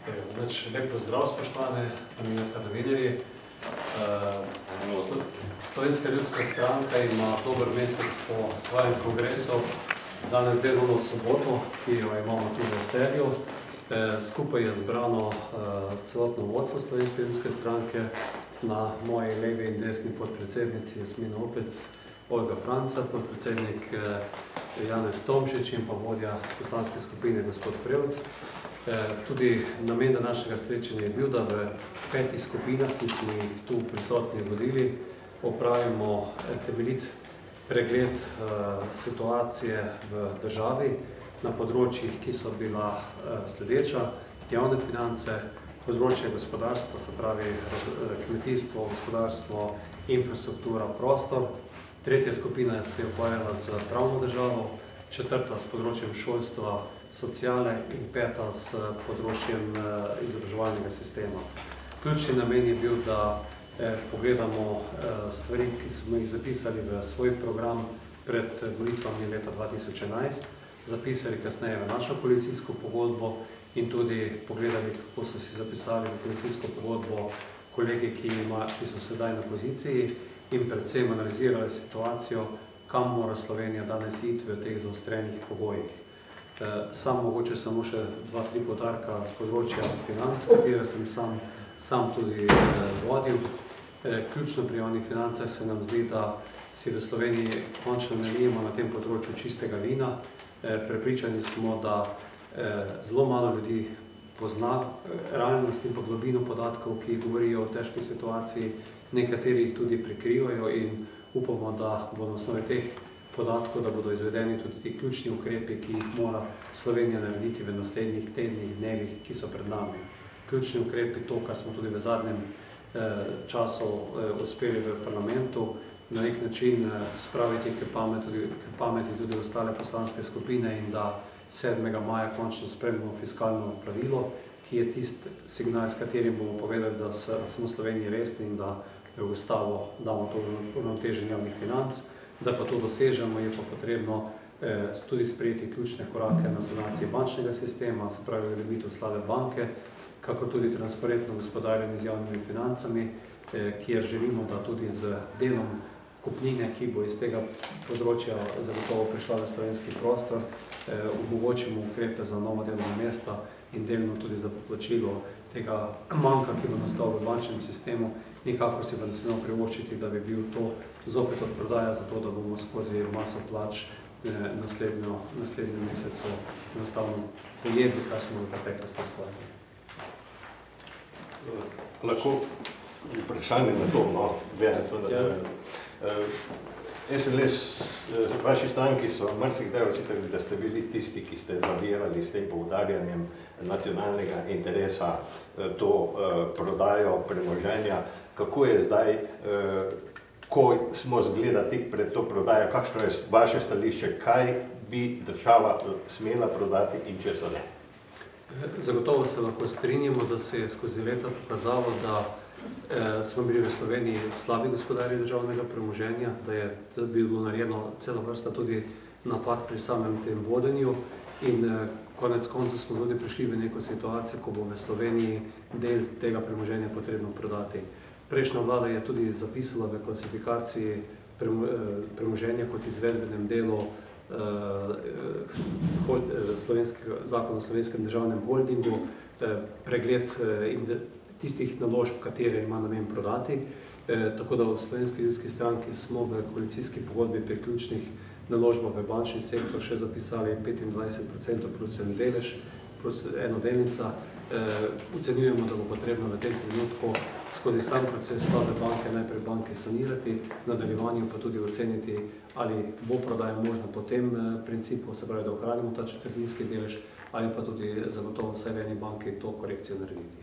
Lep pozdrav, spoštovane novinarji. Slovenska ljudska stranka ima dober mesec po svojem kongresu, danes delovno soboto, ki jo imamo tudi v Celju. Skupaj je zbrano celotno vodstvo Slovenske ljudske stranke, na moji levi in desni podpredsednici Jasmina Opec, Olga Franca, podpredsednik Janez Tomšič in pa vodja poslanske skupine gospod Prevc. Tudi namen današnjega srečanja je bil, da v 5 skupinah, ki smo jih tu prisotni vodili, opravimo temeljit pregled situacije v državi na področjih, ki so bila sledeča: javne finance, področje gospodarstva, se pravi kmetijstvo, gospodarstvo, infrastruktura, prostor. Tretja skupina se je ukvarjala z pravno državo, četrta s področjem šolstva, sociale in peta s področjem izobraževalnega sistema. Ključni namen je bil, da pogledamo stvari, ki smo jih zapisali v svoj program pred volitvami leta 2011, zapisali kasneje v našo koalicijsko pogodbo in tudi pogledali, kako so si zapisali v koalicijsko pogodbo kolegi, ki so sedaj na poziciji, in predvsem analizirali situacijo, kam mora Slovenija danes iti v teh zaostrenih pogojih. Sam mogoče samo še 2-3 poudarka z področja financ, katere sem sam tudi vodil. Ključno pri javnih financah se nam zdi, da si v Sloveniji končno nalijemo na tem področju čistega vina. Prepričani smo, da zelo malo ljudi pozna realnost in poglobino podatkov, ki govorijo o težki situaciji, nekateri jih tudi prikrivajo, in upamo, da bo na osnovi teh podatkov, da bodo izvedeni tudi ti ključni ukrepi, ki jih mora Slovenija narediti v naslednjih tednih, dnevih, ki so pred nami. Ključni ukrepi, to, kar smo tudi v zadnjem času uspeli v parlamentu, na nek način spraviti k pameti tudi ostale poslanske skupine in da 7. maja končno sprejmemo fiskalno pravilo, ki je tisti signal, s katerim bomo povedali, da smo v Sloveniji resni in da v ustavo damo to uravnoteženje javnih financ. Da pa to dosežemo, je pa potrebno tudi sprejeti ključne korake na sanaciji bančnega sistema, se pravi ureditev slabe banke, kakor tudi transparentno gospodarjenje z javnimi financami, kjer želimo, da tudi z delom kupnine, ki bo iz tega področja zagotovo prišla v slovenski prostor, omogočimo ukrepe za nova delovna mesta in delno tudi za poplačilo tega manjka, ki bo nastal v bančnem sistemu. Nikakor si pa ne smemo privoščiti, da bi bil to zopet odprodaja za to, da bomo skozi maso plač naslednjem mesecu enostavno pojedli, kar smo v preteklosti ustvarili. Lahko vprašanje na to, no, SLS, vaši stranki so marsikdaj očitali, da ste bili tisti, ki ste zavirali s tem poudarjanjem nacionalnega interesa to prodajo premoženja. Kako je zdaj, ko smo zgleda tik pred to prodajo, kakšno je vaše stališče, kaj bi država smela prodati in česa ne? Zagotovo se lahko strinjamo, da se je skozi leta pokazalo, da smo bili v Sloveniji slabi gospodarji državnega premoženja, da je bilo narejeno cela vrsta tudi napak pri samem tem vodenju in konec konca smo tudi prišli v neko situacijo, ko bo v Sloveniji del tega premoženja potrebno prodati. Prejšnja vlada je tudi zapisala v klasifikaciji premoženja kot izvedbenem delu Zakon o slovenskem državnem holdingu, pregled tistih naložb, katere ima namen prodati. Tako da v Slovenski ljudski stranki smo v koalicijski pogodbi pri ključnih naložbah v bančni sektor še zapisali 25% plus en delež, plus eno delnica. Ocenjujemo, da bo potrebno v tem trenutku skozi sam proces slabe banke najprej banke sanirati, v nadaljevanju pa tudi oceniti, ali bo prodaja možna po tem principu, se pravi, da ohranimo ta četrtinski delež, ali pa tudi zagotovo vsaj v eni banki to korekcijo narediti.